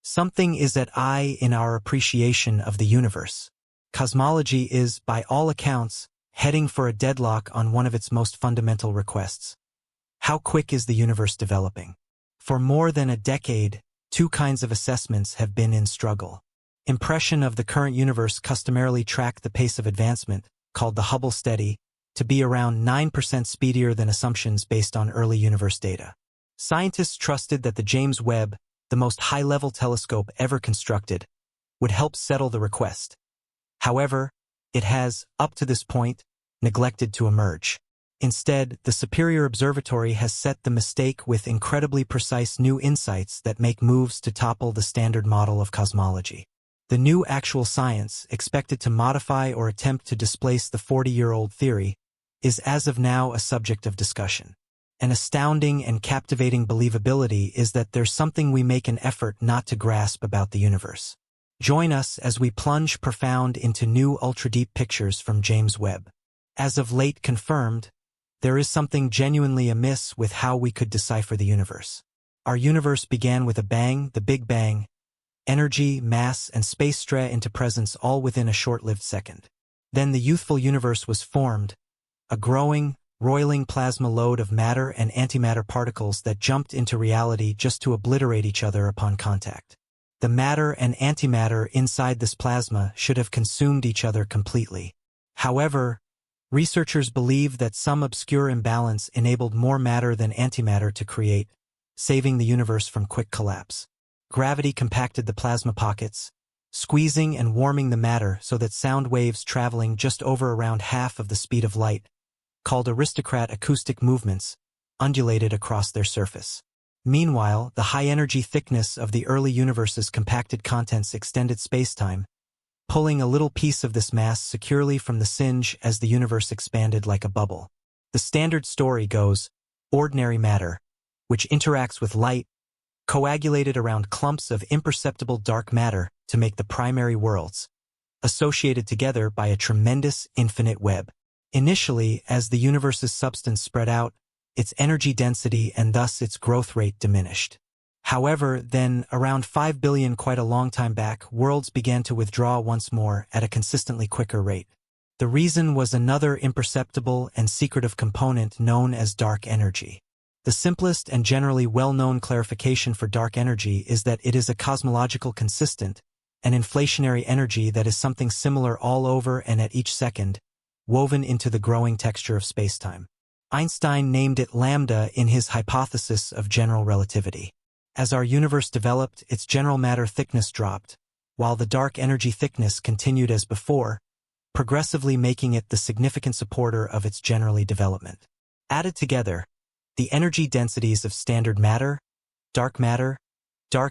Something is at eye in our appreciation of the universe. Cosmology is, by all accounts, heading for a deadlock on one of its most fundamental requests. How quick is the universe developing? For more than a decade, two kinds of assessments have been in struggle. Impression of the current universe customarily track the pace of advancement, called the Hubble steady, to be around 9% speedier than assumptions based on early universe data. Scientists trusted that the James Webb, the most high-level telescope ever constructed, would help settle the request. However, it has, up to this point, neglected to emerge. Instead, the Superior Observatory has set the mistake with incredibly precise new insights that make moves to topple the standard model of cosmology. The new actual science, expected to modify or attempt to displace the 40-year-old theory, is as of now a subject of discussion. An astounding and captivating believability is that there's something we make an effort not to grasp about the universe. Join us as we plunge profound into new ultra-deep pictures from James Webb. As of late confirmed, there is something genuinely amiss with how we could decipher the universe. Our universe began with a bang, the Big Bang, energy, mass, and space straight into presence all within a short-lived second. Then the youthful universe was formed, a growing, roiling plasma load of matter and antimatter particles that jumped into reality just to obliterate each other upon contact. The matter and antimatter inside this plasma should have consumed each other completely. However, researchers believe that some obscure imbalance enabled more matter than antimatter to create, saving the universe from quick collapse. Gravity compacted the plasma pockets, squeezing and warming the matter so that sound waves traveling just over around half of the speed of light, called aristocrat acoustic movements, undulated across their surface. Meanwhile, the high-energy thickness of the early universe's compacted contents extended spacetime, pulling a little piece of this mass securely from the singe as the universe expanded like a bubble. The standard story goes, ordinary matter, which interacts with light, coagulated around clumps of imperceptible dark matter to make the primary worlds, associated together by a tremendous infinite web. Initially, as the universe's substance spread out, its energy density and thus its growth rate diminished. However, then, around 5 billion quite a long time back, worlds began to withdraw once more at a consistently quicker rate. The reason was another imperceptible and secretive component known as dark energy. The simplest and generally well-known clarification for dark energy is that it is a cosmological consistent, an inflationary energy that is something similar all over and at each second, woven into the growing texture of spacetime. Einstein named it lambda in his hypothesis of general relativity. As our universe developed, its general matter thickness dropped, while the dark energy thickness continued as before, progressively making it the significant supporter of its generally development. Added together, the energy densities of standard matter, dark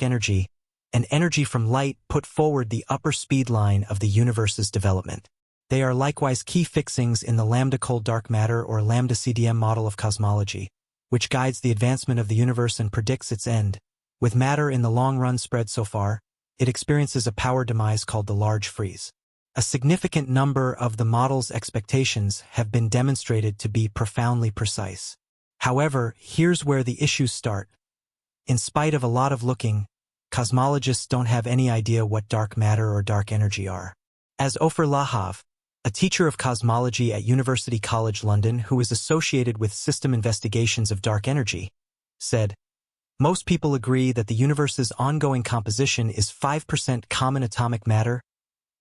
energy, and energy from light put forward the upper speed line of the universe's development. They are likewise key fixings in the lambda-cold dark matter or lambda CDM model of cosmology, which guides the advancement of the universe and predicts its end. With matter in the long run spread so far, it experiences a power demise called the large freeze. A significant number of the model's expectations have been demonstrated to be profoundly precise. However, here's where the issues start. In spite of a lot of looking, cosmologists don't have any idea what dark matter or dark energy are. As Ofer Lahav, a teacher of cosmology at University College London who is associated with system investigations of dark energy, said, "Most people agree that the universe's ongoing composition is 5% common atomic matter,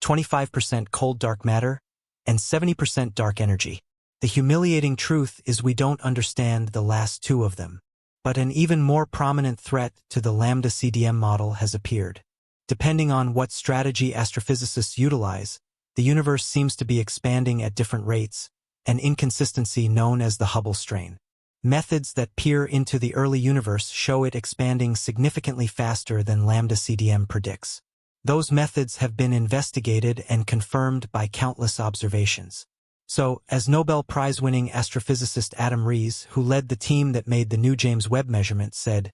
25% cold dark matter, and 70% dark energy. The humiliating truth is we don't understand the last two of them. But an even more prominent threat to the lambda CDM model has appeared. Depending on what strategy astrophysicists utilize, the universe seems to be expanding at different rates, an inconsistency known as the Hubble strain. Methods that peer into the early universe show it expanding significantly faster than lambda CDM predicts. Those methods have been investigated and confirmed by countless observations. So, as Nobel Prize-winning astrophysicist Adam Rees, who led the team that made the new James Webb measurement, said,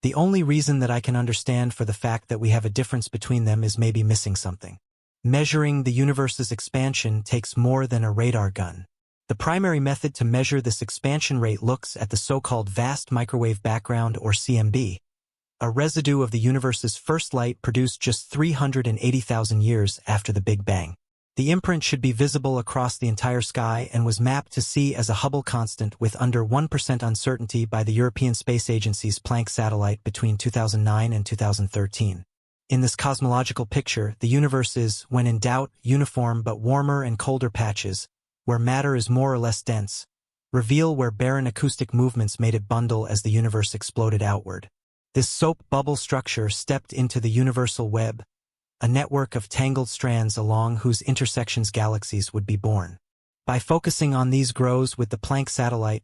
"The only reason that I can understand for the fact that we have a difference between them is maybe missing something. Measuring the universe's expansion takes more than a radar gun. The primary method to measure this expansion rate looks at the so-called vast microwave background or CMB, a residue of the universe's first light produced just 380,000 years after the Big Bang. The imprint should be visible across the entire sky and was mapped to C as a Hubble constant with under 1% uncertainty by the European Space Agency's Planck satellite between 2009 and 2013. In this cosmological picture, the universe is, when in doubt, uniform but warmer and colder patches, where matter is more or less dense, reveal where barren acoustic movements made it bundle as the universe exploded outward. This soap bubble structure stepped into the universal web, a network of tangled strands along whose intersections galaxies would be born. By focusing on these grows with the Planck satellite,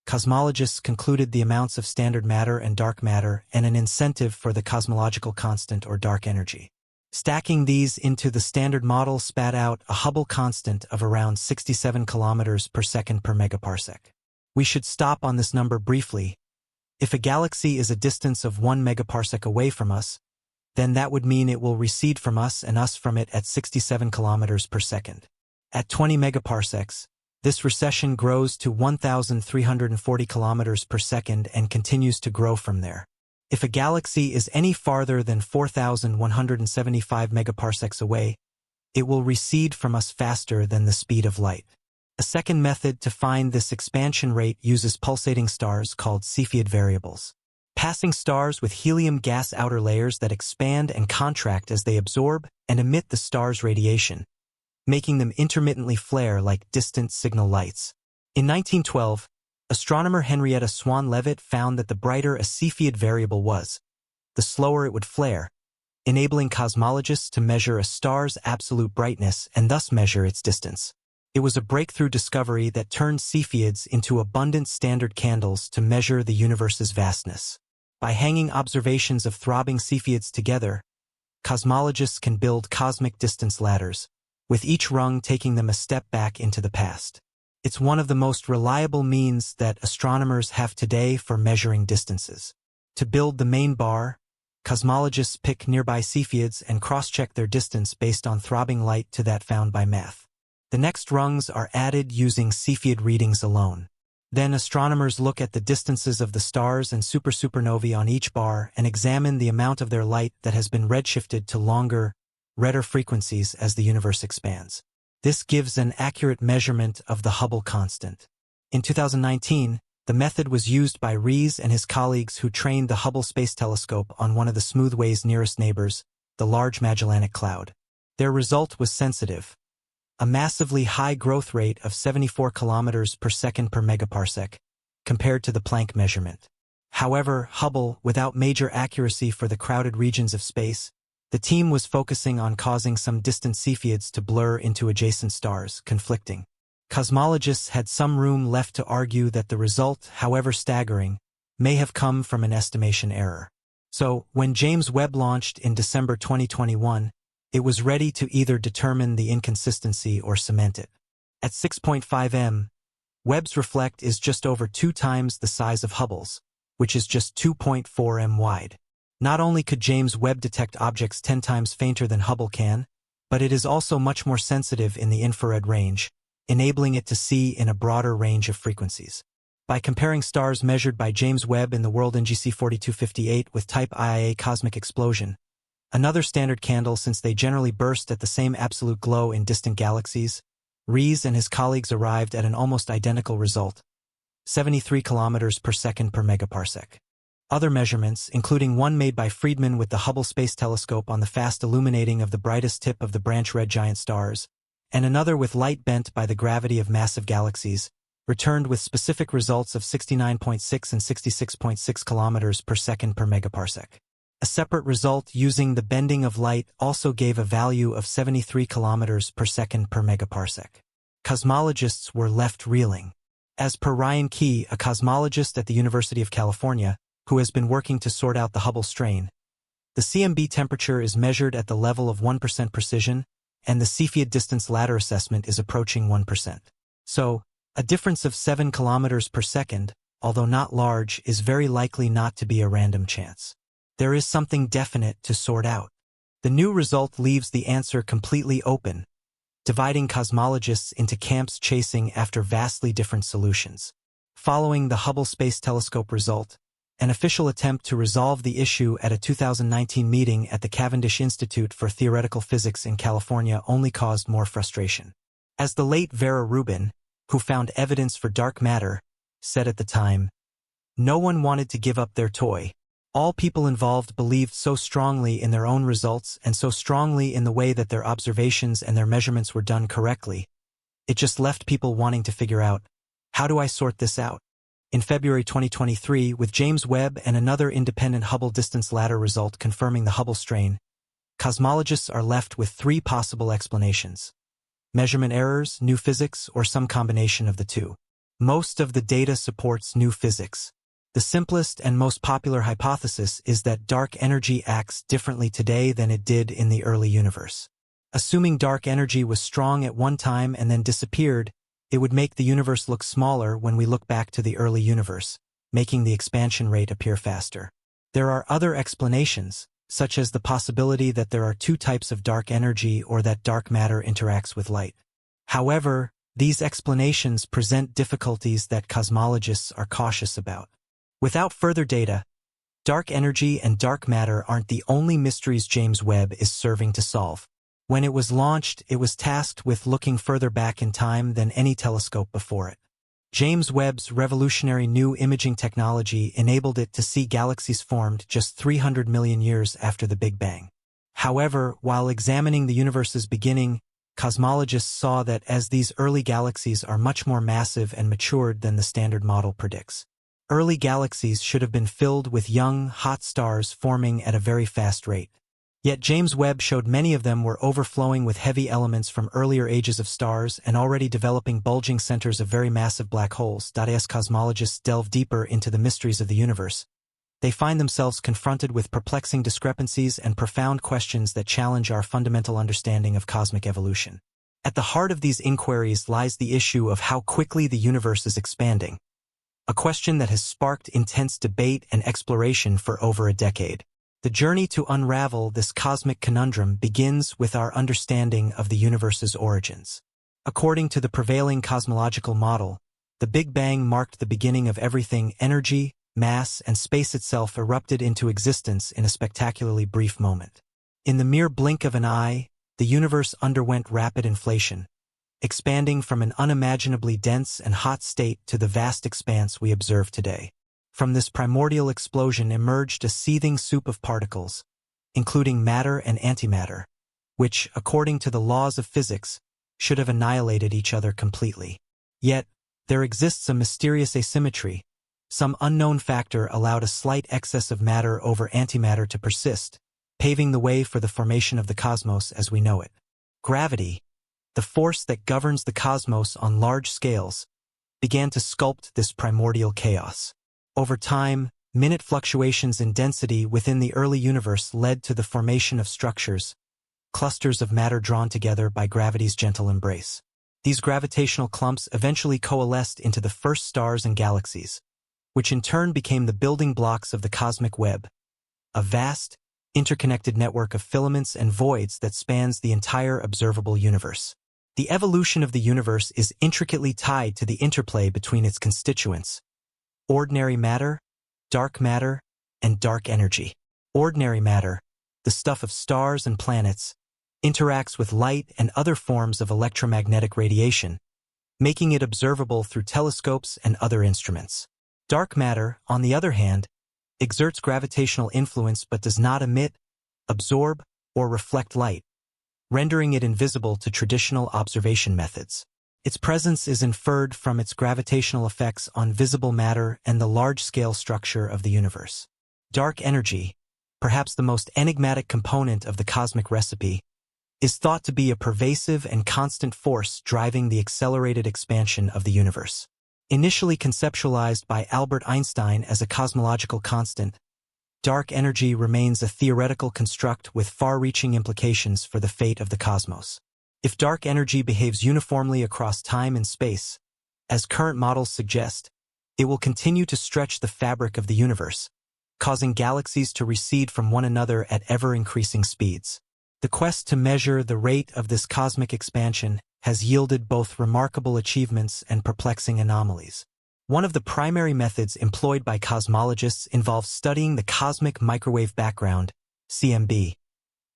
cosmologists concluded the amounts of standard matter and dark matter and an incentive for the cosmological constant or dark energy. Stacking these into the standard model spat out a Hubble constant of around 67 kilometers per second per megaparsec. We should stop on this number briefly. If a galaxy is a distance of 1 megaparsec away from us, then that would mean it will recede from us and us from it at 67 kilometers per second. At 20 megaparsecs, this recession grows to 1,340 kilometers per second and continues to grow from there. If a galaxy is any farther than 4,175 megaparsecs away, it will recede from us faster than the speed of light. A second method to find this expansion rate uses pulsating stars called Cepheid variables. Passing stars with helium gas outer layers that expand and contract as they absorb and emit the star's radiation, making them intermittently flare like distant signal lights. In 1912, astronomer Henrietta Swan Leavitt found that the brighter a Cepheid variable was, the slower it would flare, enabling cosmologists to measure a star's absolute brightness and thus measure its distance. It was a breakthrough discovery that turned Cepheids into abundant standard candles to measure the universe's vastness. By hanging observations of throbbing Cepheids together, cosmologists can build cosmic distance ladders, with each rung taking them a step back into the past. It's one of the most reliable means that astronomers have today for measuring distances. To build the main bar, cosmologists pick nearby Cepheids and cross-check their distance based on throbbing light to that found by math. The next rungs are added using Cepheid readings alone. Then astronomers look at the distances of the stars and supernovae on each bar and examine the amount of their light that has been redshifted to longer, redder frequencies as the universe expands. This gives an accurate measurement of the Hubble constant. In 2019, the method was used by Rees and his colleagues who trained the Hubble Space Telescope on one of the smoothways' nearest neighbors, the Large Magellanic Cloud. Their result was sensitive. A massively high growth rate of 74 kilometers per second per megaparsec, compared to the Planck measurement. However, Hubble, without major accuracy for the crowded regions of space, the team was focusing on causing some distant Cepheids to blur into adjacent stars, conflicting. Cosmologists had some room left to argue that the result, however staggering, may have come from an estimation error. So, when James Webb launched in December 2021, it was ready to either determine the inconsistency or cement it. At 6.5 m, Webb's reflect is just over 2 times the size of Hubble's, which is just 2.4 m wide. Not only could James Webb detect objects 10 times fainter than Hubble can, but it is also much more sensitive in the infrared range, enabling it to see in a broader range of frequencies. By comparing stars measured by James Webb in the World NGC 4258 with Type Ia cosmic explosion, another standard candle since they generally burst at the same absolute glow in distant galaxies, Rees and his colleagues arrived at an almost identical result, 73 kilometers per second per megaparsec. Other measurements, including one made by Friedman with the Hubble Space Telescope on the fast illuminating of the brightest tip of the branch red giant stars, and another with light bent by the gravity of massive galaxies, returned with specific results of 69.6 and 66.6 kilometers per second per megaparsec. A separate result using the bending of light also gave a value of 73 kilometers per second per megaparsec. Cosmologists were left reeling. As per Ryan Key, a cosmologist at the University of California, who has been working to sort out the Hubble strain, the CMB temperature is measured at the level of 1% precision, and the Cepheid distance ladder assessment is approaching 1%. So, a difference of 7 kilometers per second, although not large, is very likely not to be a random chance. There is something definite to sort out. The new result leaves the answer completely open, dividing cosmologists into camps chasing after vastly different solutions. Following the Hubble Space Telescope result, An official attempt to resolve the issue at a 2019 meeting at the Cavendish Institute for Theoretical Physics in California only caused more frustration. As the late Vera Rubin, who found evidence for dark matter, said at the time, "No one wanted to give up their toy. All people involved believed so strongly in their own results and so strongly in the way that their observations and their measurements were done correctly. It just left people wanting to figure out, how do I sort this out?" In February 2023, with James Webb and another independent Hubble Distance Ladder result confirming the Hubble strain, cosmologists are left with three possible explanations: measurement errors, new physics, or some combination of the two. Most of the data supports new physics. The simplest and most popular hypothesis is that dark energy acts differently today than it did in the early universe. Assuming dark energy was strong at one time and then disappeared, it would make the universe look smaller when we look back to the early universe, making the expansion rate appear faster. There are other explanations, such as the possibility that there are two types of dark energy or that dark matter interacts with light. However, these explanations present difficulties that cosmologists are cautious about. Without further data, dark energy and dark matter aren't the only mysteries James Webb is serving to solve. When it was launched, it was tasked with looking further back in time than any telescope before it. James Webb's revolutionary new imaging technology enabled it to see galaxies formed just 300 million years after the Big Bang. However, while examining the universe's beginning, cosmologists saw that as these early galaxies are much more massive and matured than the standard model predicts. Early galaxies should have been filled with young, hot stars forming at a very fast rate. Yet James Webb showed many of them were overflowing with heavy elements from earlier ages of stars and already developing bulging centers of very massive black holes. As cosmologists delve deeper into the mysteries of the universe, they find themselves confronted with perplexing discrepancies and profound questions that challenge our fundamental understanding of cosmic evolution. At the heart of these inquiries lies the issue of how quickly the universe is expanding, a question that has sparked intense debate and exploration for over a decade. The journey to unravel this cosmic conundrum begins with our understanding of the universe's origins. According to the prevailing cosmological model, the Big Bang marked the beginning of everything. Energy, mass, and space itself erupted into existence in a spectacularly brief moment. In the mere blink of an eye, the universe underwent rapid inflation, expanding from an unimaginably dense and hot state to the vast expanse we observe today. From this primordial explosion emerged a seething soup of particles, including matter and antimatter, which, according to the laws of physics, should have annihilated each other completely. Yet, there exists a mysterious asymmetry. Some unknown factor allowed a slight excess of matter over antimatter to persist, paving the way for the formation of the cosmos as we know it. Gravity, the force that governs the cosmos on large scales, began to sculpt this primordial chaos. Over time, minute fluctuations in density within the early universe led to the formation of structures, clusters of matter drawn together by gravity's gentle embrace. These gravitational clumps eventually coalesced into the first stars and galaxies, which in turn became the building blocks of the cosmic web, a vast, interconnected network of filaments and voids that spans the entire observable universe. The evolution of the universe is intricately tied to the interplay between its constituents: ordinary matter, dark matter, and dark energy. Ordinary matter, the stuff of stars and planets, interacts with light and other forms of electromagnetic radiation, making it observable through telescopes and other instruments. Dark matter, on the other hand, exerts gravitational influence but does not emit, absorb, or reflect light, rendering it invisible to traditional observation methods. Its presence is inferred from its gravitational effects on visible matter and the large-scale structure of the universe. Dark energy, perhaps the most enigmatic component of the cosmic recipe, is thought to be a pervasive and constant force driving the accelerated expansion of the universe. Initially conceptualized by Albert Einstein as a cosmological constant, dark energy remains a theoretical construct with far-reaching implications for the fate of the cosmos. If dark energy behaves uniformly across time and space, as current models suggest, it will continue to stretch the fabric of the universe, causing galaxies to recede from one another at ever-increasing speeds. The quest to measure the rate of this cosmic expansion has yielded both remarkable achievements and perplexing anomalies. One of the primary methods employed by cosmologists involves studying the cosmic microwave background, CMB,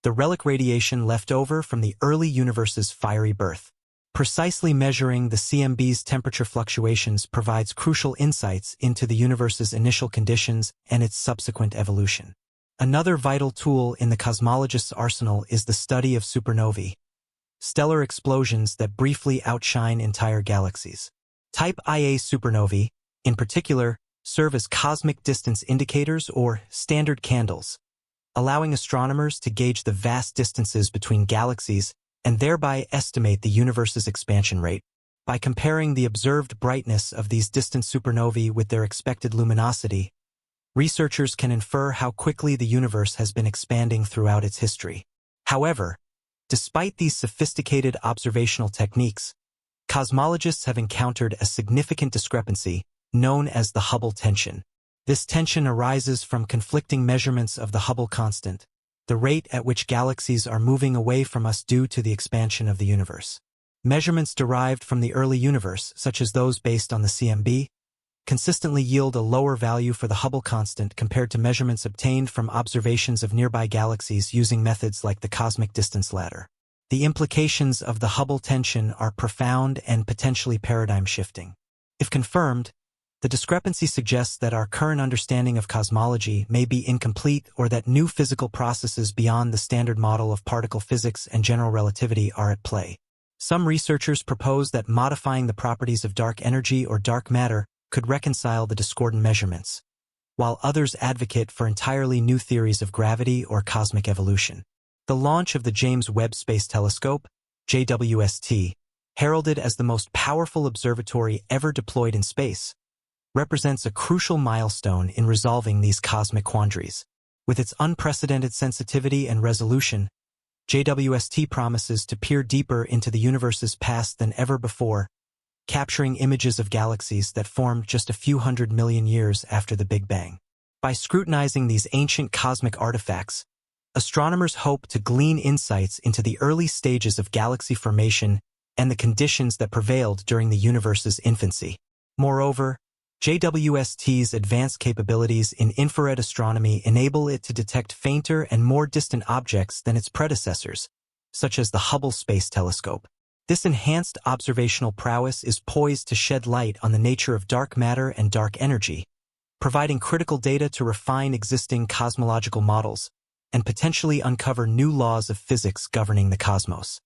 the relic radiation left over from the early universe's fiery birth. Precisely measuring the CMB's temperature fluctuations provides crucial insights into the universe's initial conditions and its subsequent evolution. Another vital tool in the cosmologist's arsenal is the study of supernovae, stellar explosions that briefly outshine entire galaxies. Type Ia supernovae, in particular, serve as cosmic distance indicators or standard candles, allowing astronomers to gauge the vast distances between galaxies and thereby estimate the universe's expansion rate. By comparing the observed brightness of these distant supernovae with their expected luminosity, researchers can infer how quickly the universe has been expanding throughout its history. However, despite these sophisticated observational techniques, cosmologists have encountered a significant discrepancy known as the Hubble tension. This tension arises from conflicting measurements of the Hubble constant, the rate at which galaxies are moving away from us due to the expansion of the universe. Measurements derived from the early universe, such as those based on the CMB, consistently yield a lower value for the Hubble constant compared to measurements obtained from observations of nearby galaxies using methods like the cosmic distance ladder. The implications of the Hubble tension are profound and potentially paradigm-shifting. If confirmed, the discrepancy suggests that our current understanding of cosmology may be incomplete or that new physical processes beyond the standard model of particle physics and general relativity are at play. Some researchers propose that modifying the properties of dark energy or dark matter could reconcile the discordant measurements, while others advocate for entirely new theories of gravity or cosmic evolution. The launch of the James Webb Space Telescope, JWST, heralded as the most powerful observatory ever deployed in space, represents a crucial milestone in resolving these cosmic quandaries. With its unprecedented sensitivity and resolution, JWST promises to peer deeper into the universe's past than ever before, capturing images of galaxies that formed just a few 100 million years after the Big Bang. By scrutinizing these ancient cosmic artifacts, astronomers hope to glean insights into the early stages of galaxy formation and the conditions that prevailed during the universe's infancy. Moreover, JWST's advanced capabilities in infrared astronomy enable it to detect fainter and more distant objects than its predecessors, such as the Hubble Space Telescope. This enhanced observational prowess is poised to shed light on the nature of dark matter and dark energy, providing critical data to refine existing cosmological models and potentially uncover new laws of physics governing the cosmos.